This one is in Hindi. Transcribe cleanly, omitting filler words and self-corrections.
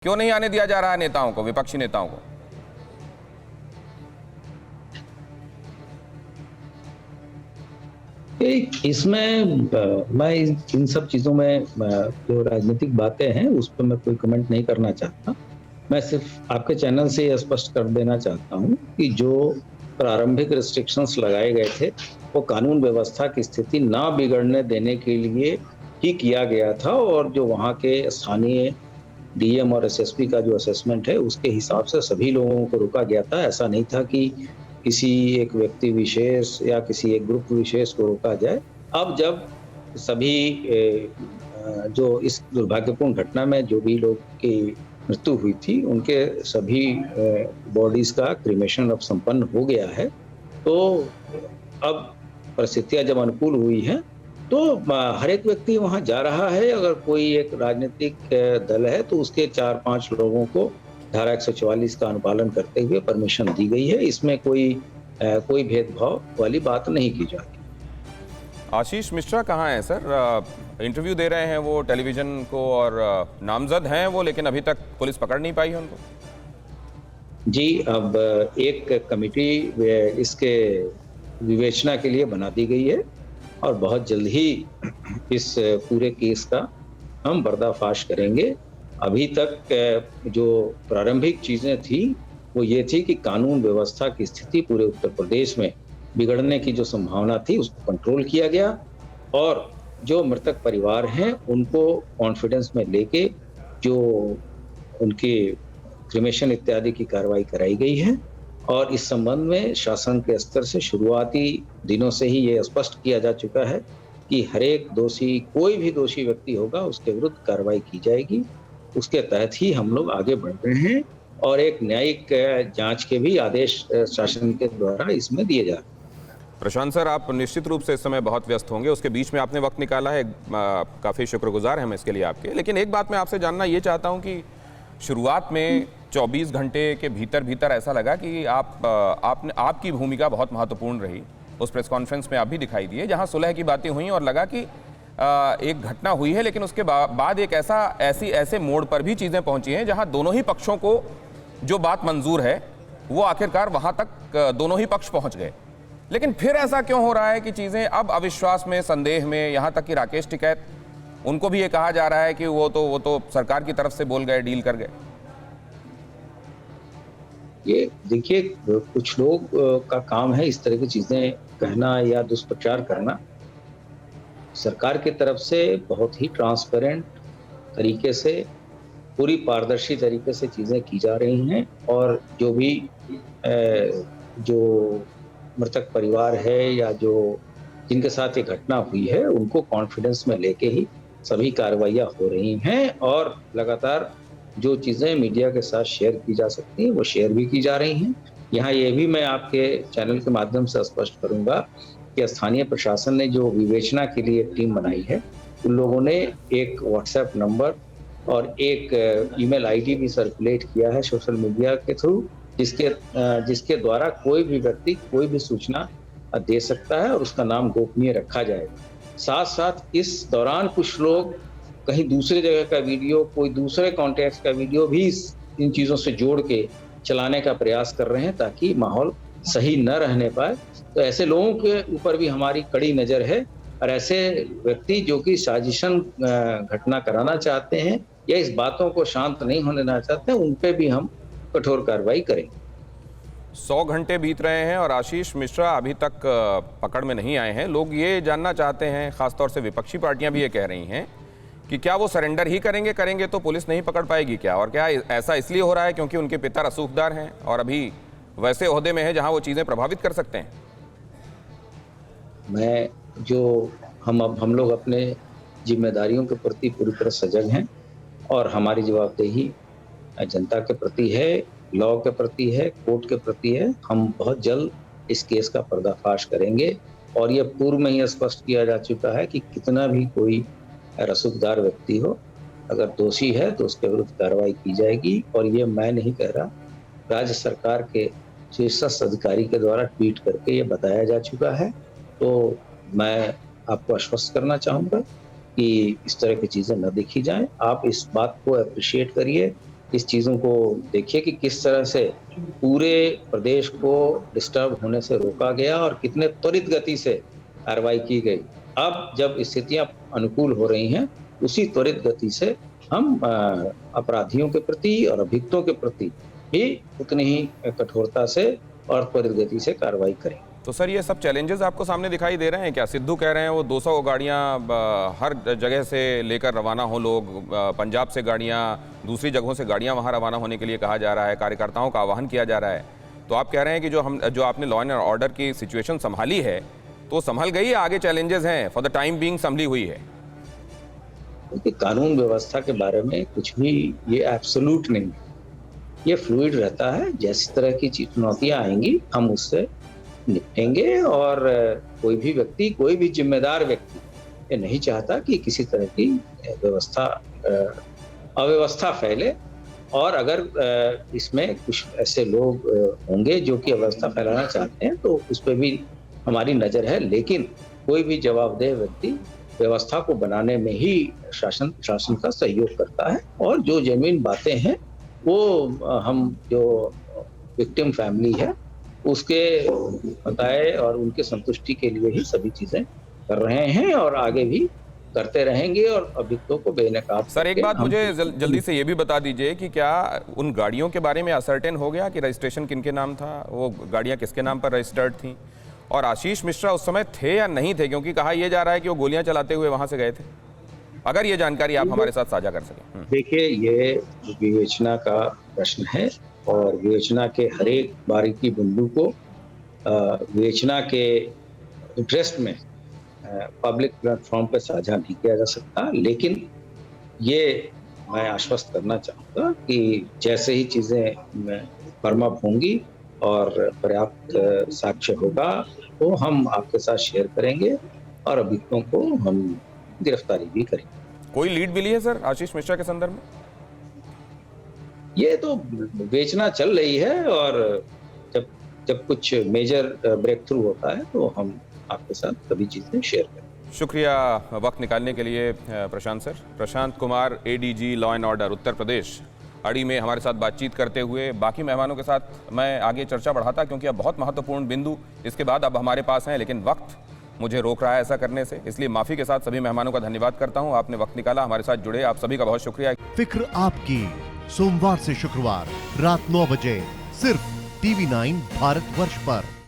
क्यों नहीं आने दिया जा रहा है नेताओं को, विपक्षी नेताओं को? मैं इन सब चीजों में जो राजनीतिक बातें हैं उस पर मैं कोई कमेंट नहीं करना चाहता। मैं सिर्फ आपके चैनल से यह स्पष्ट कर देना चाहता हूं कि जो प्रारंभिक रिस्ट्रिक्शंस लगाए गए थे वो कानून व्यवस्था की स्थिति ना बिगड़ने देने के लिए ही किया गया था, और जो वहां के स्थानीय डीएम और एसएसपी का जो असेसमेंट है उसके हिसाब से सभी लोगों को रोका गया था। ऐसा नहीं था कि किसी एक व्यक्ति विशेष या किसी एक ग्रुप विशेष को रोका जाए। अब जब सभी जो इस दुर्भाग्यपूर्ण घटना में जो भी लोग की मृत्यु हुई थी उनके सभी बॉडीज का क्रिमेशन अब संपन्न हो गया है, तो अब परिस्थितियां जब अनुकूल हुई हैं तो हर एक व्यक्ति वहां जा रहा है। अगर कोई एक राजनीतिक दल है तो उसके 4-5 लोगों को धारा 144 का अनुपालन करते हुए परमिशन दी गई है। इसमें कोई भेदभाव वाली बात नहीं की जाती। आशीष मिश्रा कहाँ हैं सर? इंटरव्यू दे रहे हैं वो टेलीविजन को और नामजद हैं वो, लेकिन अभी तक पुलिस पकड़ नहीं पाई है उनको। जी, अब एक कमेटी इसके विवेचना के लिए बना दी गई है और बहुत जल्द ही इस पूरे केस का हम पर्दाफाश करेंगे। अभी तक जो प्रारंभिक चीजें थी वो ये थी कि कानून व्यवस्था की स्थिति पूरे उत्तर प्रदेश में बिगड़ने की जो संभावना थी उसको कंट्रोल किया गया, और जो मृतक परिवार हैं उनको कॉन्फिडेंस में लेके जो उनके क्रिमेशन इत्यादि की कार्रवाई कराई गई है। और इस संबंध में शासन के स्तर से शुरुआती दिनों से ही ये स्पष्ट किया जा चुका है कि हर एक दोषी, कोई भी दोषी व्यक्ति होगा उसके विरुद्ध कार्रवाई की जाएगी। उसके तहत ही हम लोग आगे बढ़ रहे हैं और एक न्यायिक जांच के भी आदेश शासन के द्वारा इसमें दिए जा रहे हैं। प्रशांत सर, आप निश्चित रूप से इस समय बहुत व्यस्त होंगे, उसके बीच में आपने वक्त निकाला है, काफ़ी शुक्रगुजार हैं हम इसके लिए आपके। लेकिन एक बात मैं आपसे जानना ये चाहता हूँ कि शुरुआत में 24 घंटे के भीतर ऐसा लगा कि आपकी भूमिका बहुत महत्वपूर्ण रही। उस प्रेस कॉन्फ्रेंस में आप भी दिखाई दिए जहां सुलह की बातें हुई और लगा कि एक घटना हुई है, लेकिन उसके बाद एक ऐसे मोड़ पर भी चीज़ें पहुंची हैं जहां दोनों ही पक्षों को जो बात मंजूर है वो आखिरकार वहां तक दोनों ही पक्ष पहुंच गए। लेकिन फिर ऐसा क्यों हो रहा है कि चीज़ें अब अविश्वास में, संदेह में, यहाँ तक कि राकेश टिकैत, उनको भी ये कहा जा रहा है कि वो तो सरकार की तरफ से बोल गए, डील कर गए। ये देखिए, कुछ लोग का काम है इस तरह की चीजें कहना या दुष्प्रचार करना। सरकार की तरफ से बहुत ही ट्रांसपेरेंट तरीके से, पूरी पारदर्शी तरीके से चीजें की जा रही हैं, और जो भी जो मृतक परिवार है या जो जिनके साथ ये घटना हुई है उनको कॉन्फिडेंस में लेके ही सभी कार्रवाइयां हो रही हैं, और लगातार जो चीजें मीडिया के साथ शेयर की जा सकती हैं वो शेयर भी की जा रही हैं। यहाँ ये भी मैं आपके चैनल के माध्यम से स्पष्ट करूंगा कि स्थानीय प्रशासन ने जो विवेचना के लिए टीम बनाई है उन लोगों ने एक व्हाट्सएप नंबर और एक ईमेल आईडी भी सर्कुलेट किया है सोशल मीडिया के थ्रू, जिसके द्वारा कोई भी व्यक्ति कोई भी सूचना दे सकता है और उसका नाम गोपनीय रखा जाएगा। साथ साथ इस दौरान कुछ लोग कहीं दूसरी जगह का वीडियो, कोई दूसरे कॉन्टेक्ट का वीडियो भी इन चीजों से जोड़ के चलाने का प्रयास कर रहे हैं ताकि माहौल सही न रहने पाए। तो ऐसे लोगों के ऊपर भी हमारी कड़ी नजर है, और ऐसे व्यक्ति जो कि साजिशन घटना कराना चाहते हैं या इस बातों को शांत नहीं होने देना चाहते हैं, उन पे भी हम कठोर कार्रवाई करेंगे। 100 घंटे बीत रहे हैं और आशीष मिश्रा अभी तक पकड़ में नहीं आए हैं। लोग ये जानना चाहते हैं, खासतौर से विपक्षी पार्टियां भी ये कह रही हैं कि क्या वो सरेंडर ही करेंगे तो पुलिस नहीं पकड़ पाएगी क्या? और क्या ऐसा इसलिए हो रहा है क्योंकि उनके पिता रसूखदार हैं और अभी वैसे ओहदे में है जहां वो चीज़ें प्रभावित कर सकते हैं? हम लोग अपने जिम्मेदारियों के प्रति पूरी तरह सजग हैं, और हमारी जवाबदेही जनता के प्रति है, लॉ के प्रति है, कोर्ट के प्रति है। हम बहुत जल्द इस केस का पर्दाफाश करेंगे, और यह पूर्व में ही स्पष्ट किया जा चुका है कि कितना भी कोई रसूखदार व्यक्ति हो, अगर दोषी है तो उसके विरुद्ध कार्रवाई की जाएगी। और ये मैं नहीं कह रहा, राज्य सरकार के शीर्षस्थ अधिकारी के द्वारा ट्वीट करके ये बताया जा चुका है। तो मैं आपको आश्वस्त करना चाहूंगा कि इस तरह की चीजें न देखी जाएं। आप इस बात को अप्रिशिएट करिए इस चीज़ों को देखिए कि किस तरह से पूरे प्रदेश को डिस्टर्ब होने से रोका गया और कितने त्वरित गति से कार्रवाई की गई। अब जब स्थितियाँ अनुकूल हो रही हैं, उसी त्वरित गति से हम अपराधियों के प्रति और अभियुक्तों के प्रति भी उतनी ही कठोरता से और त्वरित गति से कार्रवाई करें। तो सर, ये सब चैलेंजेस आपको सामने दिखाई दे रहे हैं क्या? सिद्धू कह रहे हैं वो 200 गाड़ियाँ हर जगह से लेकर रवाना हो लोग, पंजाब से गाड़ियाँ, दूसरी जगहों से गाड़ियाँ वहाँ रवाना होने के लिए कहा जा रहा है, कार्यकर्ताओं का आह्वान किया जा रहा है। तो आप कह रहे हैं कि जो आपने लॉ एंड ऑर्डर की सिचुएशन संभाली है, तो संभल गई, आगे चैलेंजेस हैं, फॉर द टाइम बीइंग संभली हुई है? क्योंकि कानून व्यवस्था के बारे में कुछ भी ये एब्सोल्यूट नहीं है, ये फ्लूइड रहता है। जैसी तरह की चुनौतियाँ आएंगी हम उससे निपटेंगे और कोई भी व्यक्ति, कोई भी जिम्मेदार व्यक्ति ये नहीं चाहता कि किसी तरह की अव्यवस्था फैले। और अगर इसमें कुछ ऐसे लोग होंगे जो कि अव्यवस्था फैलाना चाहते हैं तो उस पर भी हमारी नज़र है, लेकिन कोई भी जवाबदेह व्यक्ति व्यवस्था को बनाने में ही शासन का सहयोग करता है। और जो जेन्युइन बातें हैं वो हम जो विक्टिम फैमिली है उसके बताए और उनके संतुष्टि के लिए ही सभी चीजें कर रहे हैं और आगे भी करते रहेंगे और अभियुक्तों को बेनकाब। सर, एक बात मुझे जल्दी से ये भी बता दीजिए कि क्या उन गाड़ियों के बारे में असर्टेन हो गया कि रजिस्ट्रेशन किनके नाम था, वो गाड़ियाँ किसके नाम पर रजिस्टर्ड थी, और आशीष मिश्रा उस समय थे या नहीं थे? क्योंकि कहा यह जा रहा है कि वो गोलियां चलाते हुए वहां से गए थे। अगर ये जानकारी आप हमारे साथ साझा कर सकें। देखिए, ये विवेचना का प्रश्न है और विवेचना के हर एक बारीकी बिंदु को विवेचना के इंटरेस्ट में पब्लिक प्लेटफॉर्म पर साझा नहीं किया जा सकता। लेकिन ये मैं आश्वस्त करना चाहूँगा कि जैसे ही चीज़ें फर्म अप होंगी और पर्याप्त साक्ष्य होगा तो हम आपके साथ शेयर करेंगे और अभियुक्तों को हम गिरफ्तारी भी करेंगे। कोई लीड मिली है सर आशीष मिश्रा के संदर्भ में? ये तो बेचना चल रही है और जब कुछ मेजर ब्रेक थ्रू होता है तो हम आपके साथ सभी चीजें शेयर करेंगे। शुक्रिया वक्त निकालने के लिए Prashant sir. Prashant Kumar, ADG law and order Uttar Pradesh, अड़ी में हमारे साथ बातचीत करते हुए। बाकी मेहमानों के साथ मैं आगे चर्चा बढ़ाता क्योंकि अब बहुत महत्वपूर्ण बिंदु इसके बाद अब हमारे पास हैं, लेकिन वक्त मुझे रोक रहा है ऐसा करने से, इसलिए माफी के साथ सभी मेहमानों का धन्यवाद करता हूं। आपने वक्त निकाला, हमारे साथ जुड़े, आप सभी का बहुत शुक्रिया। फिक्र आपकी, सोमवार से शुक्रवार रात 9 बजे सिर्फ TV9 भारतवर्ष पर।